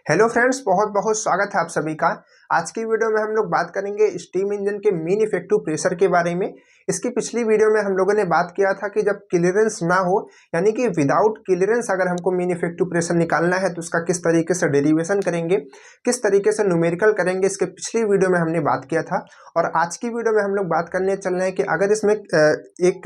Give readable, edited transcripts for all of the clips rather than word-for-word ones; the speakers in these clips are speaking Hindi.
हेलो फ्रेंड्स, बहुत बहुत स्वागत है आप सभी का। आज की वीडियो में हम लोग बात करेंगे स्टीम इंजन के मीन इफेक्टिव प्रेशर के बारे में। इसकी पिछली वीडियो में हम लोगों ने बात किया था कि जब क्लियरेंस ना हो, यानी कि विदाउट क्लियरेंस अगर हमको मीन इफेक्टिव प्रेशर निकालना है तो उसका किस तरीके से डेरिवेशन करेंगे, किस तरीके से न्यूमेरिकल करेंगे, इसके पिछली वीडियो में हमने बात किया था। और आज की वीडियो में हम लोग बात करने चल रहे हैं कि अगर इसमें एक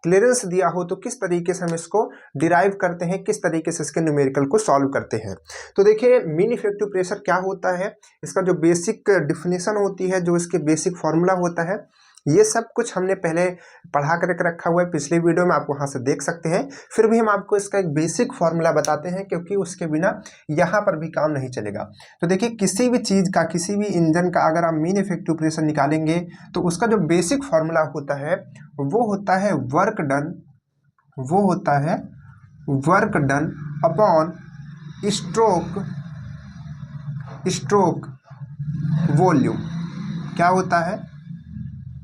क्लियरेंस दिया हो तो किस तरीके से हम इसको डिराइव करते हैं, किस तरीके से इसके न्यूमेरिकल को सॉल्व करते हैं। तो देखिए, मीन इफेक्टिव प्रेशर क्या होता है, इसका जो बेसिक डिफिनेशन होती है, जो इसके बेसिक फॉर्मूला होता है, ये सब कुछ हमने पहले पढ़ा करके रखा हुआ है पिछले वीडियो में, आप वहां से देख सकते हैं। फिर भी हम आपको इसका एक बेसिक फॉर्मूला बताते हैं, क्योंकि उसके बिना यहाँ पर भी काम नहीं चलेगा। तो देखिए, किसी भी चीज़ का, किसी भी इंजन का अगर आप मीन इफेक्टिव प्रेशर निकालेंगे तो उसका जो बेसिक फॉर्मूला होता है वो होता है वर्क डन, वो होता है work done upon stroke volume. क्या होता है?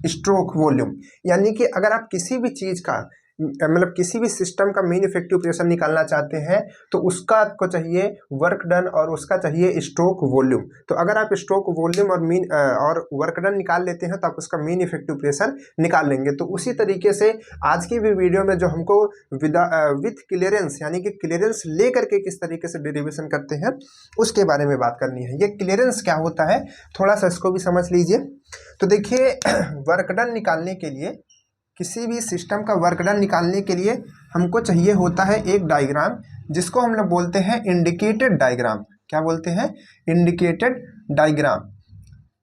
Stroke volume. यानी कि अगर आप किसी भी चीज का, मतलब किसी भी सिस्टम का मीन इफेक्टिव प्रेशर निकालना चाहते हैं तो उसका आपको चाहिए वर्क डन और उसका चाहिए स्ट्रोक वॉल्यूम। तो अगर आप स्ट्रोक वॉल्यूम और वर्क डन निकाल लेते हैं तो आप उसका मीन इफेक्टिव प्रेशर निकाल लेंगे। तो उसी तरीके से आज की भी वीडियो में जो हमको विथ क्लियरेंस, यानी कि क्लियरेंस ले करके किस तरीके से डेरिवेशन करते हैं उसके बारे में बात करनी है। ये क्लियरेंस क्या होता है, थोड़ा सा इसको भी समझ लीजिए। तो देखिए, वर्क डन निकालने के लिए, किसी भी सिस्टम का वर्क डन निकालने के लिए हमको चाहिए होता है एक डायग्राम, जिसको हम लोग बोलते हैं इंडिकेटेड डायग्राम। क्या बोलते हैं? Indicated diagram.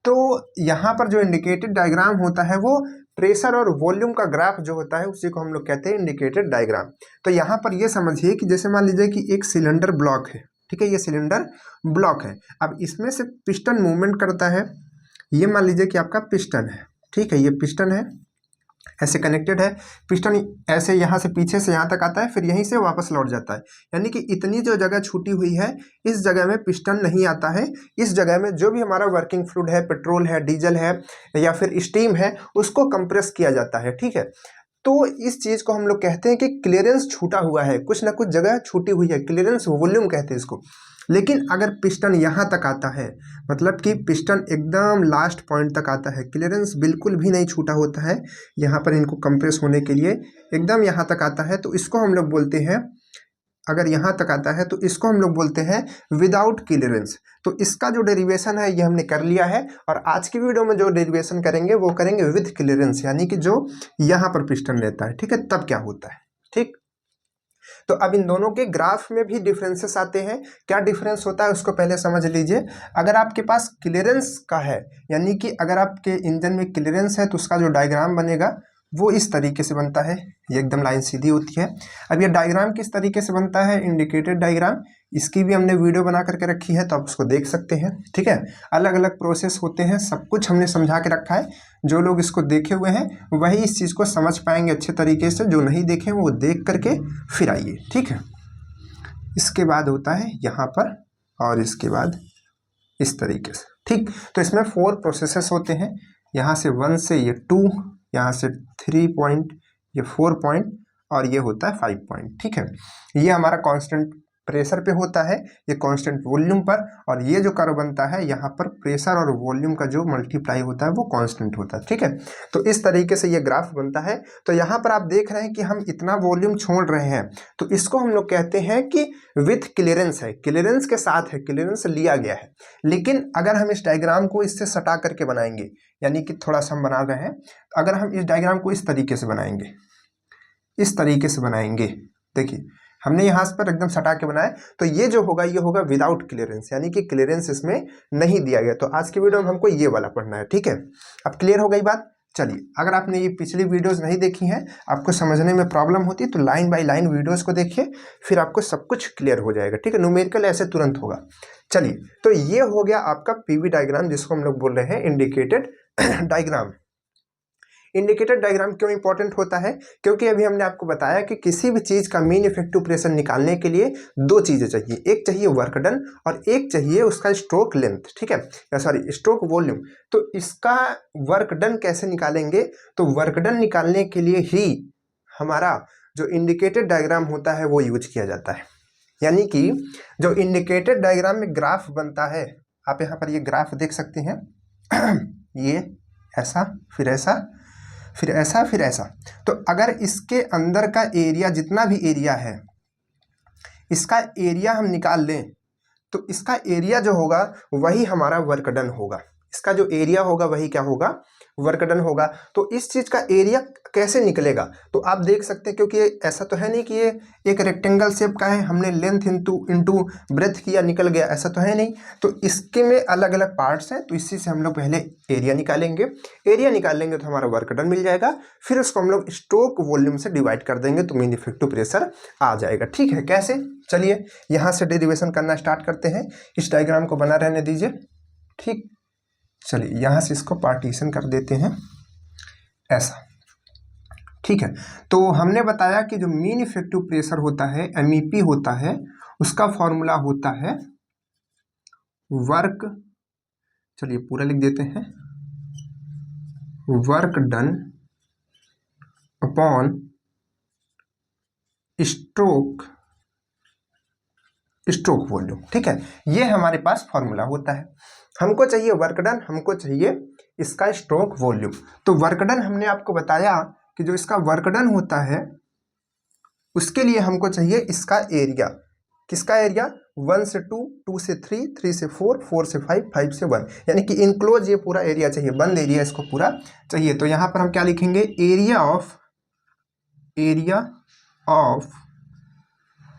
तो यहाँ पर जो इंडिकेटेड डायग्राम होता है वो प्रेशर और वॉल्यूम का ग्राफ जो होता है उसी को हम लोग कहते हैं इंडिकेटेड डायग्राम। तो यहाँ पर ये समझिए कि जैसे मान लीजिए कि एक सिलेंडर ब्लॉक है, ठीक है, ये सिलेंडर ब्लॉक है। अब इसमें से पिस्टन मूवमेंट करता है। ये मान लीजिए कि आपका पिस्टन है, ठीक है, ये पिस्टन है, ऐसे कनेक्टेड है। पिस्टन ऐसे यहाँ से पीछे से यहाँ तक आता है, फिर यहीं से वापस लौट जाता है। यानी कि इतनी जो जगह छूटी हुई है, इस जगह में पिस्टन नहीं आता है। इस जगह में जो भी हमारा वर्किंग फ्लूइड है, पेट्रोल है, डीजल है या फिर स्टीम है, उसको कंप्रेस किया जाता है, ठीक है। तो इस चीज को हम लोग कहते हैं कि क्लियरेंस छूटा हुआ है, कुछ ना कुछ जगह छूटी हुई है, क्लियरेंस वॉल्यूम कहते हैं इसको। लेकिन अगर पिस्टन यहाँ तक आता है, मतलब कि पिस्टन एकदम लास्ट पॉइंट तक आता है, क्लियरेंस बिल्कुल भी नहीं छूटा होता है यहाँ पर इनको कंप्रेस होने के लिए, एकदम यहाँ तक आता है, तो इसको हम लोग बोलते हैं, अगर यहाँ तक आता है तो इसको हम लोग बोलते हैं विदाउट क्लियरेंस। तो इसका जो डेरिवेशन है ये हमने कर लिया है, और आज की वीडियो में जो डेरिवेशन करेंगे वो करेंगे विथ क्लियरेंस, यानी कि जो यहाँ पर पिस्टन रहता है, ठीक है, तब क्या होता है, ठीक। तो अब इन दोनों के ग्राफ में भी डिफरेंसेस आते हैं। क्या डिफरेंस होता है उसको पहले समझ लीजिए। अगर आपके पास क्लियरेंस का है, यानी कि अगर आपके इंजन में क्लियरेंस है तो उसका जो डायग्राम बनेगा वो इस तरीके से बनता है, ये एकदम लाइन सीधी होती है। अब ये डायग्राम किस तरीके से बनता है, इंडिकेटेड डायग्राम, इसकी भी हमने वीडियो बना करके रखी है, तो आप उसको देख सकते हैं, ठीक है। अलग अलग प्रोसेस होते हैं, सब कुछ हमने समझा के रखा है। जो लोग इसको देखे हुए हैं वही इस चीज़ को समझ पाएंगे अच्छे तरीके से, जो नहीं देखे वो देख करके फिर आइए, ठीक है। इसके बाद होता है यहाँ पर, और इसके बाद इस तरीके से, ठीक। तो इसमें 4 प्रोसेसेस होते हैं, यहाँ से 1 से ये 2, यहाँ से 3 पॉइंट, ये 4 पॉइंट, और ये होता है 5 पॉइंट, ठीक है। ये हमारा कांस्टेंट प्रेशर पे होता है, ये कांस्टेंट वॉल्यूम पर, और ये जो कर्व बनता है यहाँ पर प्रेशर और वॉल्यूम का जो मल्टीप्लाई होता है वो कांस्टेंट होता है, ठीक है। तो इस तरीके से ये ग्राफ बनता है। तो यहाँ पर आप देख रहे हैं कि हम इतना वॉल्यूम छोड़ रहे हैं, तो इसको हम लोग कहते हैं कि विथ क्लियरेंस है, क्लियरेंस के साथ है, क्लियरेंस लिया गया है। लेकिन अगर हम इस डायग्राम को इससे सटा करके बनाएंगे, यानी कि थोड़ा सा हम बना रहे हैं, अगर हम इस डायग्राम को इस तरीके से बनाएंगे, इस तरीके से बनाएंगे, देखिए हमने यहाँ पर एकदम सटा के बनाया, तो ये जो होगा ये होगा विदाउट क्लियरेंस, यानी कि क्लियरेंस इसमें नहीं दिया गया। तो आज की वीडियो में हमको ये वाला पढ़ना है, ठीक है। अब क्लियर हो गई बात। चलिए, अगर आपने ये पिछली वीडियोस नहीं देखी हैं, आपको समझने में प्रॉब्लम होती है, तो लाइन बाय लाइन वीडियोस को देखिए, फिर आपको सब कुछ क्लियर हो जाएगा, ठीक है। न्यूमेरिकल ऐसे तुरंत होगा। चलिए, तो ये हो गया आपका पीवी डायग्राम, जिसको हम लोग बोल रहे हैं इंडिकेटेड डायग्राम। इंडिकेटेड डायग्राम क्यों इंपॉर्टेंट होता है? क्योंकि अभी हमने आपको बताया कि किसी भी चीज का मीन इफेक्टिव प्रेशर निकालने के लिए 2 चीजें चाहिए, एक चाहिए वर्क डन और एक चाहिए उसका स्ट्रोक लेंथ, ठीक है, या सॉरी स्ट्रोक वॉल्यूम। तो इसका वर्क डन कैसे निकालेंगे? तो वर्क डन निकालने के लिए ही हमारा जो इंडिकेटेड डायग्राम होता है वो यूज किया जाता है। यानी कि जो इंडिकेटेड डायग्राम में ग्राफ बनता है, आप यहाँ पर ये ग्राफ देख सकते हैं ये ऐसा, फिर ऐसा, फिर ऐसा, फिर ऐसा। तो अगर इसके अंदर का एरिया, जितना भी एरिया है, इसका एरिया हम निकाल लें तो इसका एरिया जो होगा वही हमारा वर्क डन होगा। इसका जो एरिया होगा वही क्या होगा, वर्क डन होगा। तो इस चीज का एरिया कैसे निकलेगा, तो आप देख सकते हैं, क्योंकि ऐसा तो है नहीं कि ये एक रेक्टेंगल शेप का है, हमने लेंथ इनटू ब्रेथ किया निकल गया, ऐसा तो है नहीं। तो इसके में अलग अलग पार्ट्स हैं, तो इसी से हम लोग पहले एरिया निकालेंगे। एरिया निकालेंगे तो हमारा वर्क डन मिल जाएगा, फिर उसको हम लोग स्ट्रोक वॉल्यूम से डिवाइड कर देंगे तो मीन इफेक्टिव प्रेशर आ जाएगा। ठीक है, कैसे, चलिए यहाँ से डेरिवेशन करना स्टार्ट करते हैं। इस डायग्राम को बना रहने दीजिए। ठीक, चलिए यहाँ से इसको पार्टीशन कर देते हैं ऐसा। ठीक है, तो हमने बताया कि जो मीन इफेक्टिव प्रेशर होता है, एमईपी होता है, उसका फॉर्मूला होता है वर्क, चलिए पूरा लिख देते हैं, work done upon stroke volume. ठीक है, ये हमारे पास फॉर्मूला होता है। हमको चाहिए वर्क डन, हमको चाहिए इसका स्ट्रोक वॉल्यूम। तो वर्क डन हमने आपको बताया कि जो इसका वर्क डन होता है उसके लिए हमको चाहिए इसका एरिया। किसका एरिया, 1 से 2, 2 से 3, 3 से 4, 4 से 5, 5 से 1, यानी कि इनक्लोज ये पूरा एरिया चाहिए, बंद एरिया इसको पूरा चाहिए। तो यहाँ पर हम क्या लिखेंगे, एरिया ऑफ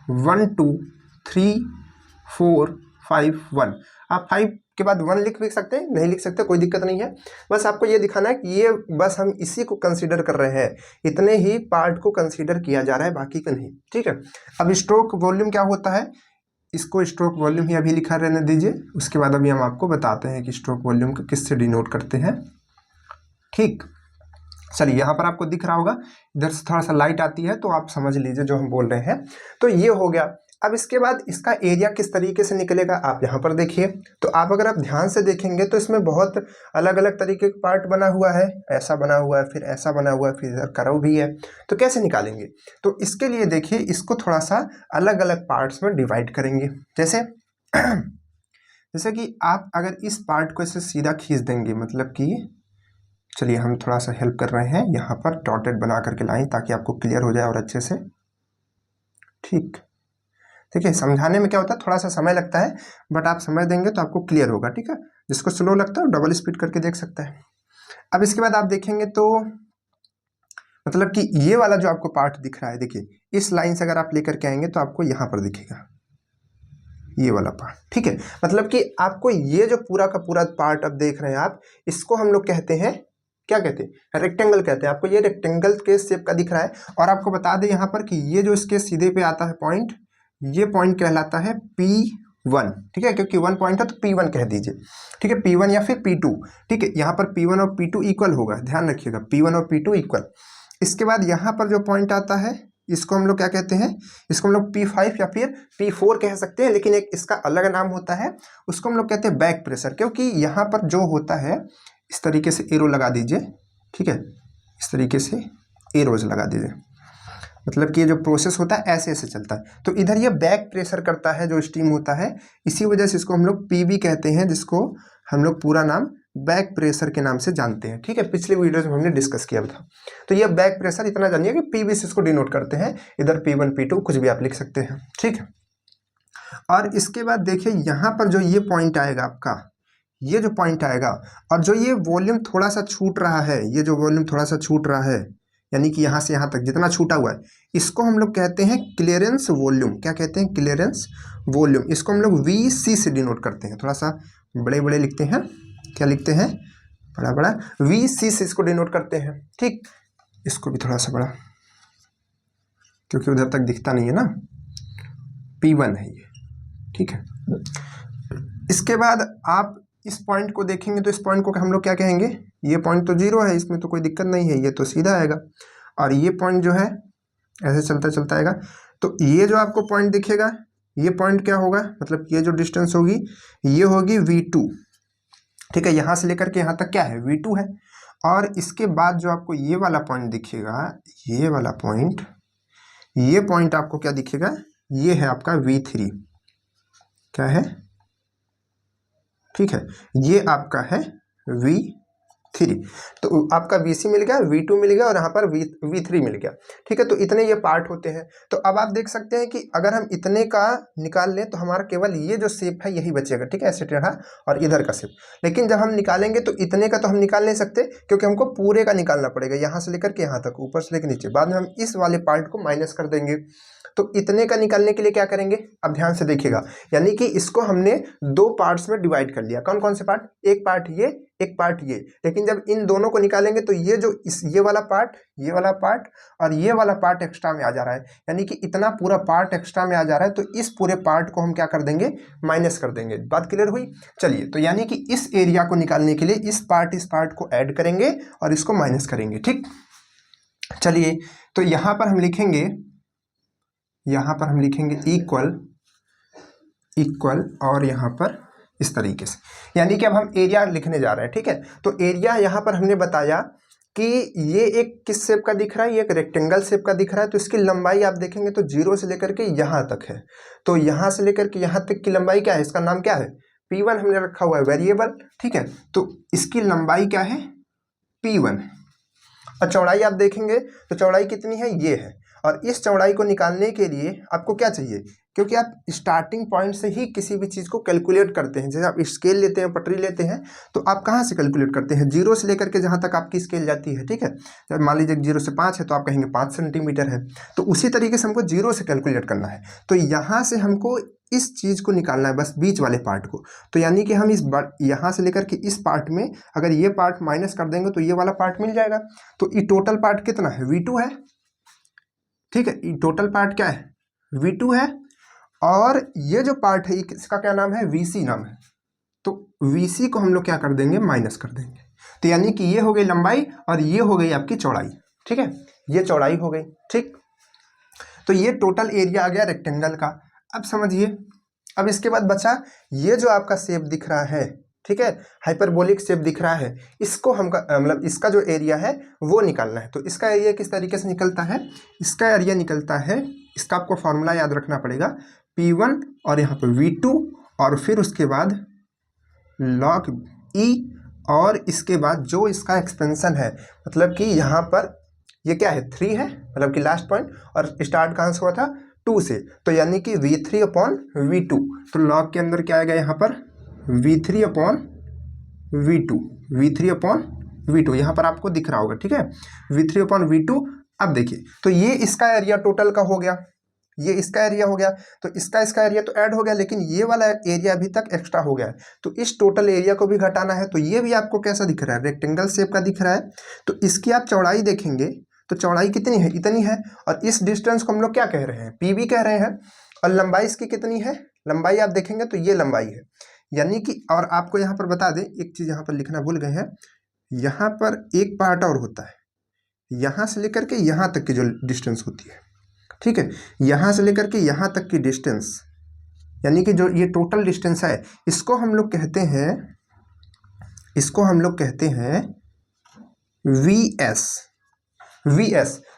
1 2 3 4 5 1। आप 5 के बाद 1 लिख भी सकते हैं, नहीं लिख सकते, कोई दिक्कत नहीं है। बस आपको ये दिखाना है कि ये बस हम इसी को कंसीडर कर रहे हैं, इतने ही पार्ट को कंसीडर किया जा रहा है, बाकी का नहीं। ठीक है, अब स्ट्रोक वॉल्यूम क्या होता है, इसको स्ट्रोक वॉल्यूम ही अभी लिखा रहने दीजिए, उसके बाद अभी हम आपको बताते हैं कि स्ट्रोक वॉल्यूम को किससे डिनोट करते हैं। ठीक, चलिए यहाँ पर आपको दिख रहा होगा, इधर से थोड़ा सा लाइट आती है तो आप समझ लीजिए जो हम बोल रहे हैं। तो ये हो गया। अब इसके बाद इसका एरिया किस तरीके से निकलेगा, आप यहाँ पर देखिए। तो आप अगर आप ध्यान से देखेंगे तो इसमें बहुत अलग अलग तरीके का पार्ट बना हुआ है, ऐसा बना हुआ है, फिर ऐसा बना हुआ है, फिर इधर कर्व भी है। तो कैसे निकालेंगे, तो इसके लिए देखिए, इसको थोड़ा सा अलग अलग पार्ट्स में डिवाइड करेंगे। जैसे कि आप अगर इस पार्ट को ऐसे सीधा खींच देंगे, मतलब कि चलिए हम थोड़ा सा हेल्प कर रहे हैं, यहाँ पर डॉटेड बना करके लाएं ताकि आपको क्लियर हो जाए और अच्छे से। ठीक, ठीक है, समझाने में क्या होता है, थोड़ा सा समय लगता है, बट आप समझ देंगे तो आपको क्लियर होगा। ठीक है, जिसको स्लो लगता है डबल स्पीड करके देख सकता है। अब इसके बाद आप देखेंगे तो मतलब कि ये वाला जो आपको पार्ट दिख रहा है, देखिए इस लाइन से अगर आप लेकर के आएंगे तो आपको यहाँ पर दिखेगा ये वाला पार्ट। ठीक है, मतलब कि आपको ये जो पूरा का पूरा पार्ट अब देख रहे हैं आप, इसको हम लोग कहते हैं, क्या कहते हैं, रेक्टेंगल कहते हैं। आपको ये रेक्टेंगल के शेप का दिख रहा है। और आपको बता दें यहाँ पर कि ये जो इसके सीधे पे आता है पॉइंट, ये पॉइंट कहलाता है P1। ठीक है, क्योंकि 1 पॉइंट है तो P1 कह दीजिए। ठीक है, P1 या फिर P2। ठीक है, यहाँ पर P1 और P2 इक्वल होगा, ध्यान रखिएगा, P1 और P2 इक्वल। इसके बाद यहाँ पर जो पॉइंट आता है इसको हम लोग क्या कहते हैं, इसको हम लोग P5 या फिर P4 कह सकते हैं, लेकिन एक इसका अलग नाम होता है, उसको हम लोग कहते हैं बैक प्रेशर। क्योंकि यहाँ पर जो होता है, इस तरीके से एरो लगा दीजिए। ठीक है, इस तरीके से एरोज लगा दीजिए, मतलब कि ये जो प्रोसेस होता है ऐसे ऐसे चलता है। तो इधर ये बैक प्रेशर करता है जो स्टीम होता है, इसी वजह से इसको हम लोग PB कहते हैं, जिसको हम लोग पूरा नाम बैक प्रेशर के नाम से जानते हैं। ठीक है, पिछले वीडियोज में हमने डिस्कस किया था। तो ये बैक प्रेशर, इतना जानिए कि PB से इसको डिनोट करते हैं, इधर P1 P2 कुछ भी आप लिख सकते हैं। ठीक है, और इसके बाद देखिए यहाँ पर जो ये पॉइंट आएगा आपका, ये जो पॉइंट आएगा, और जो ये वॉल्यूम थोड़ा सा छूट रहा है, ये जो वॉल्यूम थोड़ा सा छूट रहा है, यानी कि यहाँ से यहाँ तक जितना छूटा हुआ है, इसको हम लोग कहते हैं क्लियरेंस वॉल्यूम। क्या कहते हैं, क्लियरेंस वॉल्यूम। इसको हम लोग VC से डिनोट करते हैं। थोड़ा सा बड़े बड़े लिखते हैं, क्या लिखते हैं, बड़ा बड़ा, VC से इसको डिनोट करते हैं। ठीक, इसको भी थोड़ा सा बड़ा, क्योंकि उधर तक दिखता नहीं है ना, P1 है ये। ठीक है, इसके बाद आप इस पॉइंट को देखेंगे तो इस पॉइंट को हम लोग क्या कहेंगे, ये पॉइंट तो 0 है, इसमें तो कोई दिक्कत नहीं है, ये तो सीधा आएगा। और ये पॉइंट जो है ऐसे चलता चलता आएगा। तो ये जो आपको पॉइंट दिखेगा, ये पॉइंट क्या होगा, मतलब ये जो डिस्टेंस होगी ये होगी V2। ठीक है, यहाँ से लेकर के यहाँ तक क्या है, V2 है। और इसके बाद जो आपको ये वाला पॉइंट दिखेगा, ये वाला पॉइंट, ये पॉइंट आपको क्या दिखेगा, ये है आपका V3, क्या है, ठीक है, ये आपका है V3। तो आपका VC मिल गया, V2 मिल गया और यहाँ पर V3 मिल गया, ठीक है। तो इतने ये पार्ट होते हैं। तो अब आप देख सकते हैं कि अगर हम इतने का निकाल लें तो हमारा केवल ये जो शेप है यही बचेगा, ठीक है, ऐसे टेढ़ा और इधर का शेप। लेकिन जब हम निकालेंगे तो इतने का तो हम निकाल नहीं सकते, क्योंकि हमको पूरे का निकालना पड़ेगा, यहाँ से लेकर के यहाँ तक, ऊपर से लेकर नीचे। बाद में हम इस वाले पार्ट को माइनस कर देंगे। तो इतने का निकालने के लिए क्या करेंगे, अब ध्यान से देखिएगा, यानी कि इसको हमने दो पार्ट्स में डिवाइड कर लिया। कौन कौन से पार्ट, एक पार्ट ये, एक पार्ट ये। लेकिन जब इन दोनों को निकालेंगे तो ये जो ये वाला पार्ट, ये वाला पार्ट और ये वाला पार्ट एक्स्ट्रा में आ जा रहा है, यानी कि इतना पूरा पार्ट एक्स्ट्रा में आ जा रहा है। तो इस पूरे पार्ट को हम क्या कर देंगे, माइनस कर देंगे। बात क्लियर हुई। चलिए, तो यानी कि इस एरिया को निकालने के लिए इस पार्ट को ऐड करेंगे और इसको माइनस करेंगे, ठीक। चलिए, तो यहाँ पर हम लिखेंगे इक्वल और यहाँ पर इस तरीके से, यानी कि अब हम एरिया लिखने जा रहे हैं, ठीक है। तो एरिया यहाँ पर हमने बताया कि ये एक किस शेप का दिख रहा है, ये एक रेक्टेंगल शेप का दिख रहा है। तो इसकी लंबाई आप देखेंगे तो 0 से लेकर के यहाँ तक है। तो यहाँ से लेकर के यहाँ तक की लंबाई क्या है, इसका नाम क्या है, P1 हमने रखा हुआ है वेरिएबल, ठीक है। तो इसकी लंबाई क्या है, P1। और चौड़ाई आप देखेंगे तो चौड़ाई कितनी है, ये है। और इस चौड़ाई को निकालने के लिए आपको क्या चाहिए, क्योंकि आप स्टार्टिंग पॉइंट से ही किसी भी चीज़ को कैलकुलेट करते हैं। जैसे आप स्केल लेते हैं, पटरी लेते हैं, तो आप कहाँ से कैलकुलेट करते हैं, 0 से लेकर के जहाँ तक आपकी स्केल जाती है, ठीक है। जब मान लीजिए 0 से 5 है तो आप कहेंगे 5 सेंटीमीटर है। तो उसी तरीके से हमको 0 से कैलकुलेट करना है। तो यहाँ से हमको इस चीज़ को निकालना है, बस बीच वाले पार्ट को। तो यानी कि हम इस यहाँ से लेकर के इस पार्ट में अगर ये पार्ट माइनस कर देंगे तो ये वाला पार्ट मिल जाएगा। तो ये टोटल पार्ट कितना है, V2 है, ठीक है। ये टोटल पार्ट क्या है, V2 है। और ये जो पार्ट है इसका क्या नाम है, VC नाम है। तो VC को हम लोग क्या कर देंगे, माइनस कर देंगे। तो यानी कि ये हो गई लंबाई और ये हो गई आपकी चौड़ाई, ठीक है, ये चौड़ाई हो गई, ठीक। तो ये टोटल एरिया आ गया रेक्टेंगल का। अब समझिए, अब इसके बाद बचा ये जो आपका शेप दिख रहा है, ठीक है, हाइपरबोलिक शेप दिख रहा है, इसको हमका मतलब इसका जो एरिया है वो निकालना है। तो इसका एरिया किस तरीके से निकलता है, इसका एरिया निकलता है, इसका आपको फॉर्मूला याद रखना पड़ेगा, P1 और यहाँ पर V2 और फिर उसके बाद log E और इसके बाद जो इसका एक्सपेंशन है, मतलब कि यहाँ पर ये क्या है, 3 है, मतलब कि लास्ट पॉइंट, और स्टार्ट कहाँ से हुआ था, 2 से। तो यानी कि V3/V2। तो लॉग के अंदर क्या आएगा यहाँ पर, V3/V2 यहाँ पर आपको दिख रहा होगा, ठीक है, V3/V2। अब देखिए, तो ये इसका एरिया टोटल का हो गया, ये इसका एरिया हो गया। तो इसका एरिया तो ऐड हो गया, लेकिन ये वाला एरिया अभी तक एक्स्ट्रा हो गया है। तो इस टोटल एरिया को भी घटाना है। तो ये भी आपको कैसा दिख रहा है, रेक्टेंगल शेप का दिख रहा है। तो इसकी आप चौड़ाई देखेंगे तो चौड़ाई कितनी है, इतनी है। और इस डिस्टेंस को हम लोग क्या कह रहे हैं, PB कह रहे हैं। और लंबाई इसकी कितनी है, लंबाई आप देखेंगे तो ये लंबाई है, यानी कि। और आपको यहाँ पर बता दें, एक चीज़ यहाँ पर लिखना भूल गए हैं, यहाँ पर एक पार्ट और होता है, यहाँ से लेकर के यहाँ तक की जो डिस्टेंस होती है, ठीक है, यहाँ से लेकर के यहाँ तक की डिस्टेंस, यानी कि जो ये टोटल डिस्टेंस है, इसको हम लोग कहते हैं VS।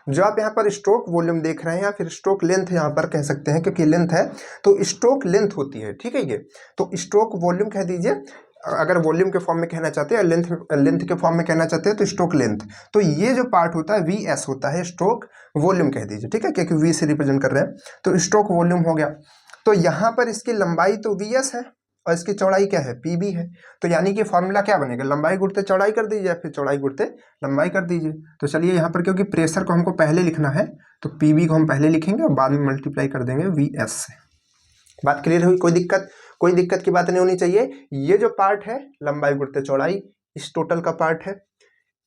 जो आप यहाँ पर स्ट्रोक वॉल्यूम देख रहे हैं या फिर स्ट्रोक लेंथ यहाँ पर कह सकते हैं, क्योंकि लेंथ है तो स्ट्रोक लेंथ होती है, ठीक है। ये तो स्ट्रोक वॉल्यूम कह दीजिए, अगर वॉल्यूम के फॉर्म में कहना चाहते हैं, लेंथ के फॉर्म में कहना चाहते हैं तो स्ट्रोक लेंथ। तो ये जो पार्ट होता है VS होता है, स्ट्रोक वॉल्यूम कह दीजिए, ठीक है, क्योंकि V से रिप्रेजेंट कर रहे हैं। तो स्ट्रोक वॉल्यूम हो गया। तो यहाँ पर इसकी लंबाई तो VS है और इसकी चौड़ाई क्या है, PB है। तो यानी कि फॉर्मूला क्या बनेगा, लंबाई गुणते चौड़ाई कर दीजिए या फिर चौड़ाई गुणते लंबाई कर दीजिए। तो चलिए, यहाँ पर क्योंकि प्रेशर को हमको पहले लिखना है तो PB को हम पहले लिखेंगे और बाद में मल्टीप्लाई कर देंगे VS से। बात क्लियर हुई, कोई दिक्कत की बात नहीं होनी चाहिए। ये जो पार्ट है लंबाई गुणते चौड़ाई, इस टोटल का पार्ट है।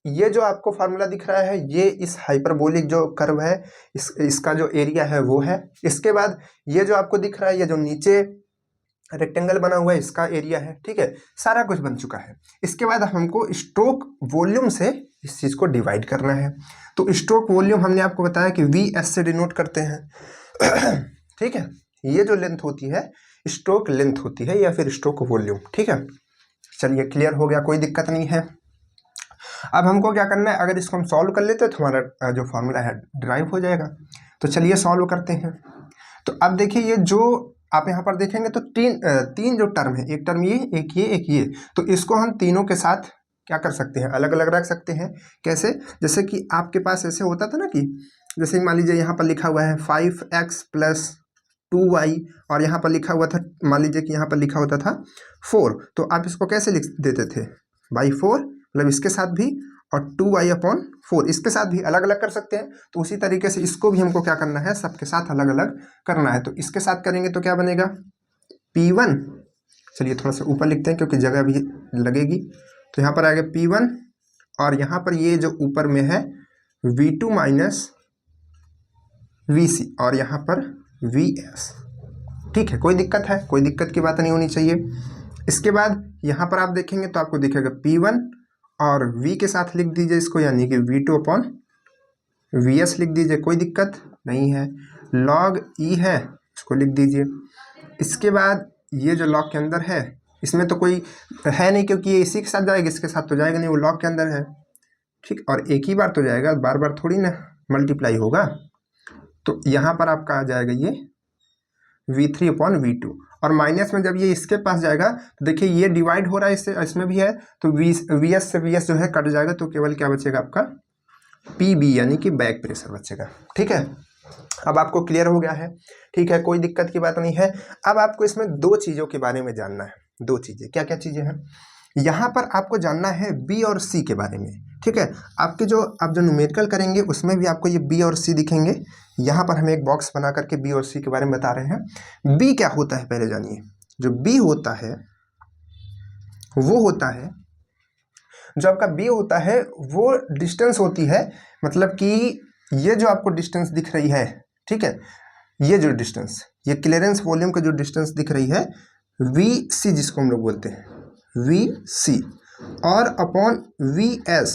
ये जो आपको फार्मूला दिख रहा है, ये इस हाइपरबोलिक जो कर्व है इसका जो एरिया है वो है। इसके बाद ये जो आपको दिख रहा है, ये जो नीचे रेक्टेंगल बना हुआ है, इसका एरिया है, ठीक है। सारा कुछ बन चुका है। इसके बाद हमको स्ट्रोक वॉल्यूम से इस चीज़ को डिवाइड करना है। तो स्ट्रोक वॉल्यूम हमने आपको बताया कि VS से डिनोट करते हैं ठीक है। ये जो लेंथ होती है स्ट्रोक लेंथ होती है या फिर स्ट्रोक वॉल्यूम, ठीक है। चलिए, क्लियर हो गया, कोई दिक्कत नहीं है। अब हमको क्या करना है, अगर इसको हम सॉल्व कर लेते तो हमारा जो फॉर्मूला है ड्राइव हो जाएगा। तो चलिए सॉल्व करते हैं। तो अब देखिए ये जो आप यहाँ पर देखेंगे तो तीन जो टर्म है, एक टर्म ये, एक ये, एक ये, तो इसको हम तीनों के साथ क्या कर सकते हैं, अलग अलग रख सकते हैं। कैसे? जैसे कि आपके पास ऐसे होता था ना कि जैसे मान लीजिए यहाँ पर लिखा हुआ है 5x + 2y, और यहाँ पर लिखा हुआ था, मान लीजिए कि यहाँ पर लिखा होता था 4, तो आप इसको कैसे लिख देते थे, बाई 4, मतलब इसके साथ भी, और 2y/4 इसके साथ भी अलग अलग कर सकते हैं। तो उसी तरीके से इसको भी हमको क्या करना है, सबके साथ अलग अलग करना है। तो इसके साथ करेंगे तो क्या बनेगा, P1, चलिए थोड़ा सा ऊपर लिखते हैं क्योंकि जगह भी लगेगी। तो यहाँ पर आएगा P1, और यहाँ पर ये जो ऊपर में है V2 - VC, और यहाँ पर VS। ठीक है, कोई दिक्कत है? कोई दिक्कत की बात नहीं होनी चाहिए। इसके बाद यहाँ पर आप देखेंगे तो आपको दिखेगा P1, और V के साथ लिख दीजिए इसको, यानी कि V2/VS लिख दीजिए, कोई दिक्कत नहीं है। log E है, इसको लिख दीजिए। इसके बाद ये जो लॉग के अंदर है, इसमें तो कोई है नहीं क्योंकि ये इसी के साथ जाएगा, इसके साथ तो जाएगा नहीं, वो लॉग के अंदर है। ठीक, और एक ही बार तो जाएगा, बार बार थोड़ी ना मल्टीप्लाई होगा। तो यहाँ पर आपका आ जाएगा ये V3/V2, और माइनस में जब ये इसके पास जाएगा तो देखिए ये डिवाइड हो रहा है, इससे इसमें भी है, तो VS से VS जो है कट जाएगा, तो केवल क्या बचेगा आपका PB, यानी कि बैक प्रेशर बचेगा। ठीक है, अब आपको क्लियर हो गया है? ठीक है, कोई दिक्कत की बात नहीं है। अब आपको इसमें दो चीज़ों के बारे में जानना है। दो चीज़ें, क्या क्या चीज़ें हैं यहाँ पर आपको जानना है? B और C के बारे में। ठीक है, आपके जो आप जो न्यूमेरिकल करेंगे उसमें भी आपको ये B और C दिखेंगे। यहाँ पर हम एक बॉक्स बना करके B और C के बारे में बता रहे हैं। B क्या होता है पहले जानिए। जो B होता है वो होता है, जो आपका B होता है वो डिस्टेंस होती है, मतलब कि ये जो आपको डिस्टेंस दिख रही है, ठीक है, ये जो डिस्टेंस, ये क्लियरेंस वॉल्यूम का जो डिस्टेंस दिख रही है VC, जिसको हम लोग बोलते हैं VC, और अपॉन VS,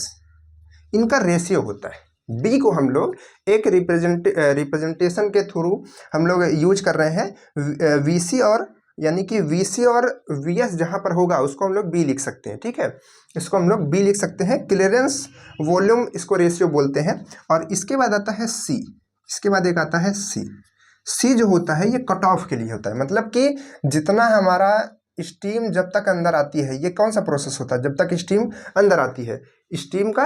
इनका रेशियो होता है। B को हम लोग एक रिप्रेजेंटेशन के थ्रू हम लोग यूज कर रहे हैं VC, और यानी कि VC और VS जहाँ पर होगा उसको हम लोग B लिख सकते हैं। ठीक है, इसको हम लोग B लिख सकते हैं, क्लियरेंस वॉल्यूम इसको रेशियो बोलते हैं। और इसके बाद आता है C, इसके बाद एक आता है C जो होता है ये कट ऑफ के लिए होता है, मतलब कि जितना हमारा स्टीम जब तक अंदर आती है, ये कौन सा प्रोसेस होता है, जब तक स्टीम अंदर आती है, स्टीम का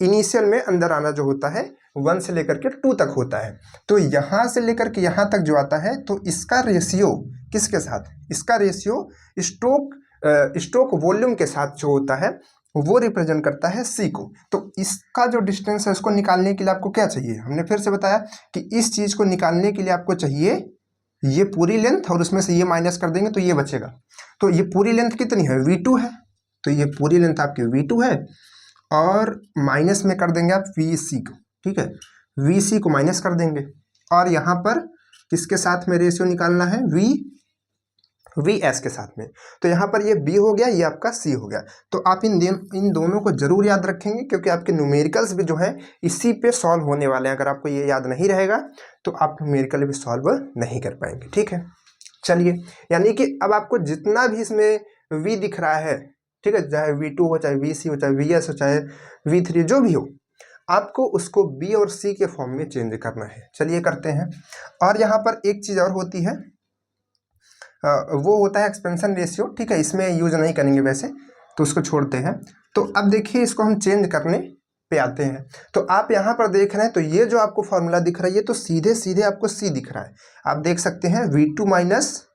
इनिशियल में अंदर आना जो होता है 1 से लेकर के 2 तक होता है। तो यहाँ से लेकर के यहाँ तक जो आता है, तो इसका रेशियो किसके साथ, इसका रेशियो स्ट्रोक वॉल्यूम के साथ जो होता है वो रिप्रेजेंट करता है C को। तो इसका जो डिस्टेंस है उसको निकालने के लिए आपको क्या चाहिए, हमने फिर से बताया कि इस चीज़ को निकालने के लिए आपको चाहिए ये पूरी लेंथ, और उसमें से ये माइनस कर देंगे तो ये बचेगा। तो ये पूरी लेंथ कितनी है, V2 है, तो ये पूरी लेंथ आपकी V2 है, और माइनस में कर देंगे आप VC को। ठीक है, VC को माइनस कर देंगे, और यहाँ पर किसके साथ में रेशियो निकालना है, VS के साथ में। तो यहाँ पर ये B हो गया, ये आपका C हो गया। तो आप इन दोनों को जरूर याद रखेंगे, क्योंकि आपके न्यूमेरिकल्स भी जो है इसी पे सॉल्व होने वाले हैं। अगर आपको ये याद नहीं रहेगा तो आप न्यूमेरिकल भी सॉल्व नहीं कर पाएंगे। ठीक है, चलिए, यानी कि अब आपको जितना भी इसमें V दिख रहा है, ठीक है, चाहे V2 हो, चाहे VC हो, चाहे VS हो, चाहे V3, जो भी हो, आपको उसको B और C के फॉर्म में चेंज करना है। चलिए करते हैं। और यहाँ पर एक चीज़ और होती है, वो होता है एक्सपेंशन रेशियो। ठीक है, इसमें यूज नहीं करेंगे वैसे, तो उसको छोड़ते हैं। तो अब देखिए इसको हम चेंज करने पे आते हैं। तो आप यहाँ पर देख रहे हैं, तो ये जो आपको फॉर्मूला दिख रहा है, ये तो सीधे सीधे आपको C दिख रहा है। आप देख सकते हैं V2 माइनस,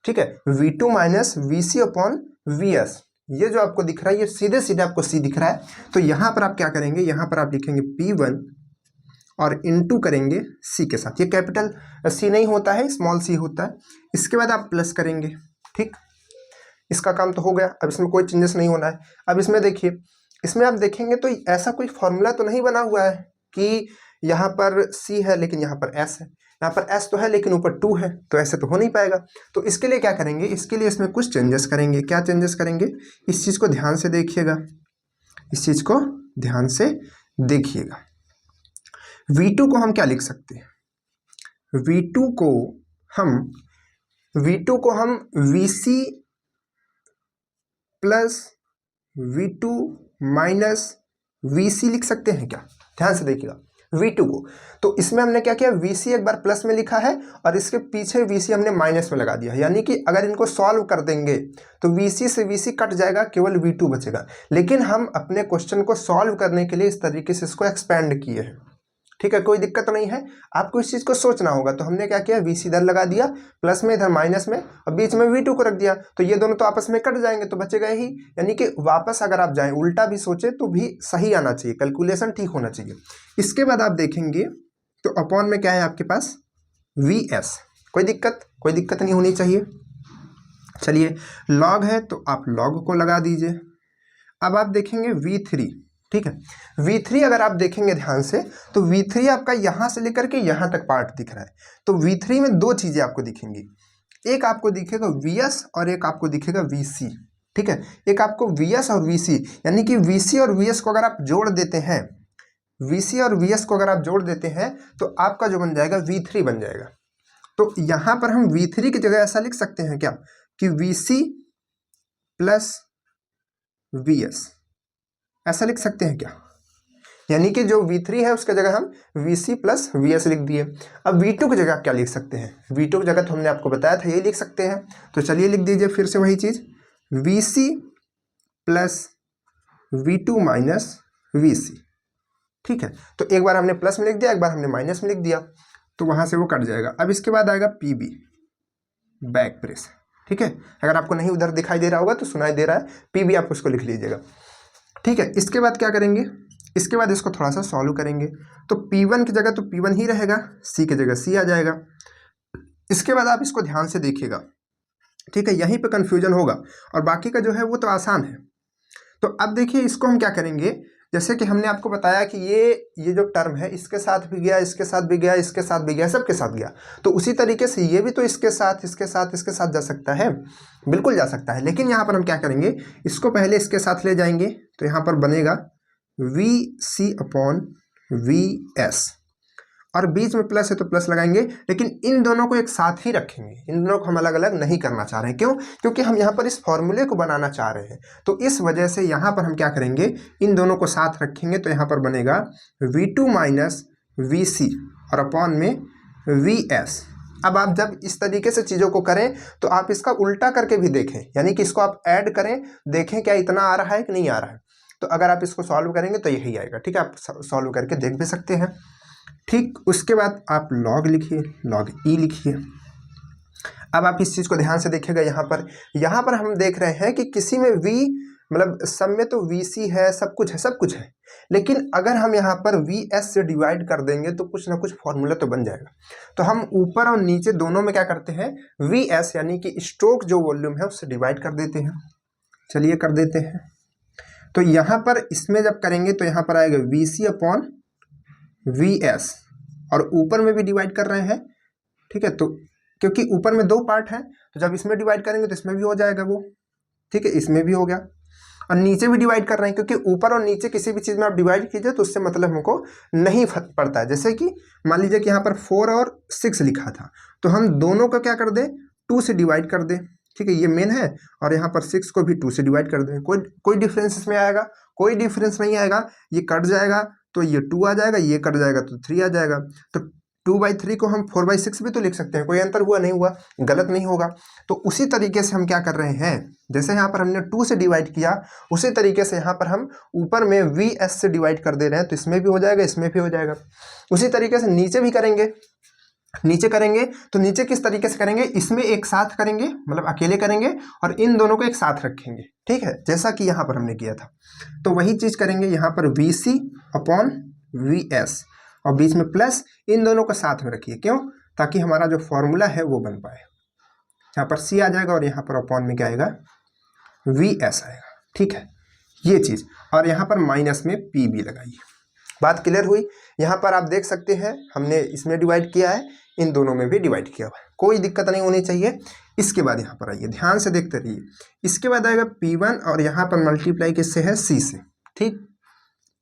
ठीक है, V2 माइनस VC/VS, ये जो आपको दिख रहा है ये सीधे सीधे आपको C दिख रहा है। तो यहाँ पर आप क्या करेंगे, यहाँ पर आप लिखेंगे P1 और इनटू करेंगे C के साथ। ये कैपिटल C नहीं होता है, स्मॉल c होता है। इसके बाद आप प्लस करेंगे। ठीक, इसका काम तो हो गया, अब इसमें कोई चेंजेस नहीं होना है। अब इसमें देखिए, इसमें आप देखेंगे तो ऐसा कोई फॉर्मूला तो नहीं बना हुआ है कि यहाँ पर C है लेकिन यहाँ पर S है, यहाँ पर S तो है लेकिन ऊपर 2 है, तो ऐसे तो हो नहीं पाएगा। तो इसके लिए क्या करेंगे, इसके लिए इसमें कुछ चेंजेस करेंगे। क्या चेंजेस करेंगे, इस चीज़ को ध्यान से देखिएगा, इस चीज़ को ध्यान से देखिएगा। V2 को हम क्या लिख सकते हैं, V2 को हम VC plus V2 minus VC लिख सकते हैं क्या, ध्यान से देखिएगा। V2 को। तो इसमें हमने क्या किया, VC एक बार प्लस में लिखा है और इसके पीछे VC हमने माइनस में लगा दिया, यानी कि अगर इनको सॉल्व कर देंगे तो VC से VC कट जाएगा, केवल V2 बचेगा। लेकिन हम अपने क्वेश्चन को सॉल्व करने के लिए इस तरीके से इसको एक्सपेंड किए हैं, ठीक है, कोई दिक्कत नहीं है, आपको इस चीज़ को सोचना होगा। तो हमने क्या किया, VC इधर लगा दिया प्लस में, इधर माइनस में, और बीच में V2 को रख दिया, तो ये दोनों तो आपस में कट जाएंगे तो बचेगा ही। यानी कि वापस अगर आप जाएं, उल्टा भी सोचे तो भी सही आना चाहिए, कैलकुलेशन ठीक होना चाहिए। इसके बाद आप देखेंगे तो अपॉन में क्या है आपके पास, VS, कोई दिक्कत नहीं होनी चाहिए। चलिए, लॉग है तो आप लॉग को लगा दीजिए। अब आप देखेंगे V3, ठीक है, V3 अगर आप देखेंगे ध्यान से तो V3 आपका यहाँ से लेकर के यहाँ तक पार्ट दिख रहा है। तो V3 में दो चीज़ें आपको दिखेंगी, एक आपको दिखेगा VS और एक आपको दिखेगा VC, ठीक है, एक आपको VS और VC, यानी कि VC और VS को अगर आप जोड़ देते हैं, VC और VS को अगर आप जोड़ देते हैं तो आपका जो बन जाएगा V3 बन जाएगा। तो यहाँ पर हम V3 की जगह ऐसा लिख सकते हैं क्या कि VC प्लस VS, ऐसा लिख सकते हैं क्या, यानी कि जो V3 है उसके जगह हम VC प्लस VS लिख दिए। अब V2 की जगह क्या लिख सकते हैं, V2 की जगह तो हमने आपको बताया था ये लिख सकते हैं, तो चलिए लिख दीजिए फिर से वही चीज़, VC plus V2 minus VC, ठीक है। तो एक बार हमने प्लस में लिख दिया, एक बार हमने माइनस में लिख दिया, तो वहाँ से वो कट जाएगा। अब इसके बाद आएगा PB, बैक प्रेस, ठीक है, अगर आपको नहीं उधर दिखाई दे रहा होगा तो सुनाई दे रहा है, PB आप उसको लिख लीजिएगा, ठीक है। इसके बाद क्या करेंगे, इसके बाद इसको थोड़ा सा सॉल्व करेंगे, तो P1 की जगह तो P1 ही रहेगा, C की जगह C आ जाएगा। इसके बाद आप इसको ध्यान से देखिएगा, ठीक है, यहीं पे कन्फ्यूजन होगा और बाकी का जो है वो तो आसान है। तो अब देखिए इसको हम क्या करेंगे, जैसे कि हमने आपको बताया कि ये जो टर्म है इसके साथ भी गया, इसके साथ भी गया, इसके साथ भी गया, सबके साथ गया, तो उसी तरीके से ये भी तो इसके साथ इसके साथ इसके साथ जा सकता है, बिल्कुल जा सकता है। लेकिन यहाँ पर हम क्या करेंगे, इसको पहले इसके साथ ले जाएंगे, तो यहाँ पर बनेगा VC अपॉन VS, और बीच में प्लस है तो प्लस लगाएंगे, लेकिन इन दोनों को एक साथ ही रखेंगे, इन दोनों को हम अलग अलग नहीं करना चाह रहे हैं। क्यों, क्योंकि हम यहाँ पर इस फॉर्मूले को बनाना चाह रहे हैं, तो इस वजह से यहाँ पर हम क्या करेंगे, इन दोनों को साथ रखेंगे, तो यहाँ पर बनेगा V2 माइनस VC और अपॉन में VS। अब आप जब इस तरीके से चीज़ों को करें तो आप इसका उल्टा करके भी देखें, यानी कि इसको आप ऐड करें, देखें क्या इतना आ रहा है कि नहीं आ रहा है। तो अगर आप इसको सॉल्व करेंगे तो यही आएगा, ठीक है, आप सॉल्व करके देख भी सकते हैं। ठीक, उसके बाद आप लॉग लिखिए, लॉग ई लिखिए। अब आप इस चीज़ को ध्यान से देखिएगा, यहाँ पर हम देख रहे हैं कि किसी में V मतलब सब में तो VC है, सब कुछ है, लेकिन अगर हम यहाँ पर VS से डिवाइड कर देंगे तो कुछ ना कुछ फॉर्मूला तो बन जाएगा। तो हम ऊपर और नीचे दोनों में क्या करते हैं, VS यानी कि स्ट्रोक जो वॉल्यूम है उससे डिवाइड कर देते हैं। चलिए कर देते हैं, तो यहाँ पर इसमें जब करेंगे तो यहाँ पर आएगा VC अपॉन VS, और ऊपर में भी डिवाइड कर रहे हैं, ठीक है, तो क्योंकि ऊपर में दो पार्ट हैं तो जब इसमें डिवाइड करेंगे तो इसमें भी हो जाएगा वो, ठीक है, इसमें भी हो गया, और नीचे भी डिवाइड कर रहे हैं, क्योंकि ऊपर और नीचे किसी भी चीज़ में आप डिवाइड कीजिए तो उससे मतलब हमको नहीं फर्क पड़ता है। जैसे कि मान लीजिए कि यहाँ पर 4 और 6 लिखा था, तो हम दोनों का क्या कर दें, 2 से डिवाइड कर दें, ठीक है, ये मेन है, और यहाँ पर 6 को भी 2 से डिवाइड कर दें, कोई डिफरेंस इसमें आएगा, कोई डिफरेंस नहीं आएगा, ये कट जाएगा तो ये 2 आ जाएगा, ये कट जाएगा तो 3 आ जाएगा। तो 2/3 को हम 4/6 भी तो लिख सकते हैं, कोई अंतर हुआ नहीं हुआ, गलत नहीं होगा। तो उसी तरीके से हम क्या कर रहे हैं, जैसे यहाँ पर हमने 2 से डिवाइड किया, उसी तरीके से यहाँ पर हम ऊपर में VS से डिवाइड कर दे रहे हैं, तो इसमें भी हो जाएगा, इसमें भी हो जाएगा। उसी तरीके से नीचे भी करेंगे, नीचे करेंगे तो नीचे किस तरीके से करेंगे, इसमें एक साथ करेंगे, मतलब अकेले करेंगे, और इन दोनों को एक साथ रखेंगे, ठीक है, जैसा कि यहाँ पर हमने किया था। तो वही चीज़ करेंगे, यहाँ पर VC अपॉन VS और बीच में प्लस, इन दोनों को साथ में रखिए, क्यों, ताकि हमारा जो फॉर्मूला है वो बन पाए। यहाँ पर C आ जाएगा और यहाँ पर अपॉन में क्या आएगा, VS आएगा, ठीक है, ये चीज़, और यहाँ पर माइनस में PB लगाइए। बात क्लियर हुई। यहाँ पर आप देख सकते हैं हमने इसमें डिवाइड किया है, इन दोनों में भी डिवाइड किया हुआ है, कोई दिक्कत नहीं होनी चाहिए। इसके बाद यहाँ पर आइए, ध्यान से देखते रहिए, इसके बाद आएगा P1 और यहाँ पर मल्टीप्लाई किससे है, C से, ठीक,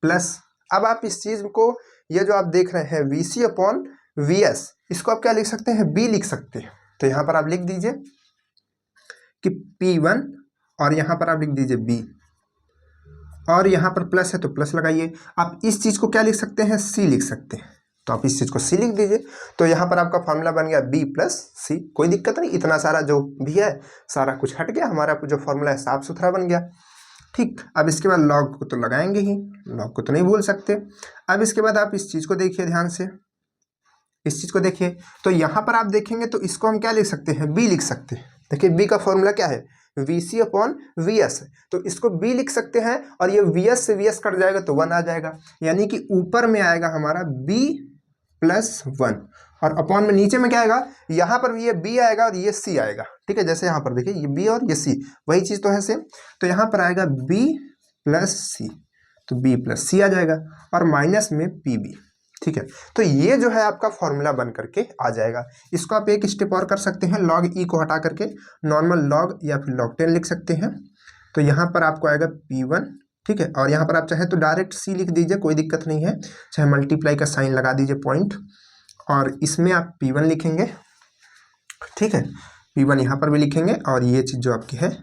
प्लस। अब आप इस चीज़ को, ये जो आप देख रहे हैं VC अपॉन VS, इसको आप क्या लिख सकते हैं, B लिख सकते हैं। तो यहाँ पर आप लिख दीजिए कि P1 और यहाँ पर आप लिख दीजिए B और यहाँ पर प्लस है तो प्लस लगाइए। आप इस चीज़ को क्या लिख सकते हैं, सी लिख सकते हैं, तो आप इस चीज़ को सी लिख दीजिए। तो यहाँ पर आपका फॉर्मूला बन गया बी प्लस सी। कोई दिक्कत नहीं, इतना सारा जो भी है सारा कुछ हट गया, हमारा जो फॉर्मूला है साफ सुथरा बन गया। ठीक, अब इसके बाद लॉग को तो लगाएंगे ही, लॉग को तो नहीं भूल सकते। अब इसके बाद आप इस चीज़ को देखिए ध्यान से, इस चीज़ को देखिए, तो यहाँ पर आप देखेंगे तो इसको हम क्या लिख सकते हैं, बी लिख सकते हैं। देखिए बी का फॉर्मूला क्या है, VC अपॉन VS, तो इसको B लिख सकते हैं और ये VS से VS कट जाएगा तो 1 आ जाएगा, यानी कि ऊपर में आएगा हमारा B प्लस 1 और अपॉन में नीचे में क्या आएगा, यहाँ पर भी ये B आएगा और ये C आएगा। ठीक है, जैसे यहाँ पर देखिए ये B और ये C वही चीज़ तो है सेम, तो यहाँ पर आएगा B प्लस C, तो B प्लस C आ जाएगा और माइनस में PB। ठीक है, तो ये जो है आपका फॉर्मूला बन करके आ जाएगा। इसको आप एक स्टेप और कर सकते हैं, लॉग ई को हटा करके नॉर्मल लॉग या फिर log 10 लिख सकते हैं। तो यहाँ पर आपको आएगा P1, ठीक है, और यहाँ पर आप चाहे तो डायरेक्ट C लिख दीजिए, कोई दिक्कत नहीं है, चाहे मल्टीप्लाई का साइन लगा दीजिए पॉइंट, और इसमें आप P1 लिखेंगे। ठीक है, P1 यहाँ पर भी लिखेंगे और ये चीज़ जो आपकी है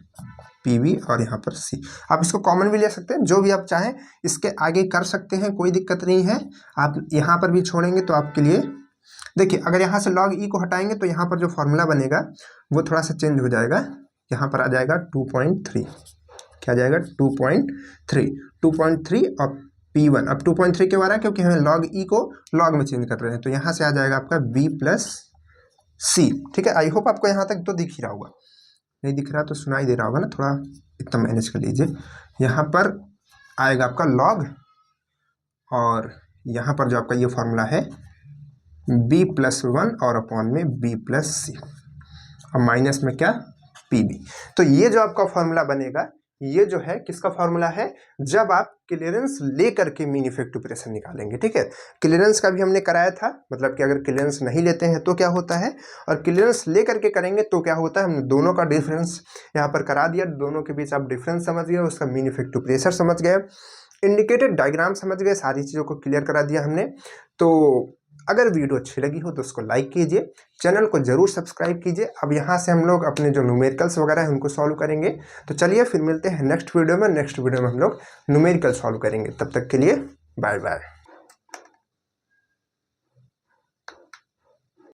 PB और यहाँ पर C। आप इसको कॉमन भी ले सकते हैं, जो भी आप चाहें इसके आगे कर सकते हैं, कोई दिक्कत नहीं है। आप यहाँ पर भी छोड़ेंगे तो आपके लिए, देखिए अगर यहाँ से log e को हटाएंगे तो यहाँ पर जो फॉर्मूला बनेगा वो थोड़ा सा चेंज हो जाएगा। यहाँ पर आ जाएगा 2.3, क्या आ जाएगा 2.3 और P1 अब 2.3 क्यों आ रहा है, क्योंकि हमें log e को log में चेंज कर रहे हैं, तो यहाँ से आ जाएगा आपका B प्लस C। ठीक है, आई होप आपको यहाँ तक तो दिख ही रहा होगा, नहीं दिख रहा तो सुनाई दे रहा होगा ना, थोड़ा इतना मैनेज कर लीजिए। यहाँ पर आएगा आपका log और यहाँ पर जो आपका ये फॉर्मूला है B प्लस 1 और अपॉन में B प्लस C और माइनस में क्या PB। तो ये जो आपका फॉर्मूला बनेगा ये जो है किसका फॉर्मूला है, जब आप क्लियरेंस ले करके मीन इफेक्ट ऑपरेशन निकालेंगे। ठीक है, क्लियरेंस का भी हमने कराया था, मतलब कि अगर क्लियरेंस नहीं लेते हैं तो क्या होता है और क्लियरेंस ले करके करेंगे तो क्या होता है। हमने दोनों का डिफरेंस यहाँ पर करा दिया, दोनों के बीच आप डिफरेंस समझ गए, उसका मीन इफेक्ट ऑपरेशन समझ गए, इंडिकेटेड डायग्राम समझ गए, सारी चीज़ों को क्लियर करा दिया हमने। तो अगर वीडियो अच्छी लगी हो तो उसको लाइक कीजिए, चैनल को जरूर सब्सक्राइब कीजिए। अब यहाँ से हम लोग अपने जो न्यूमेरिकल्स वगैरह हैं उनको सॉल्व करेंगे। तो चलिए फिर मिलते हैं नेक्स्ट वीडियो में हम लोग न्यूमेरिकल सॉल्व करेंगे। तब तक के लिए बाय बाय।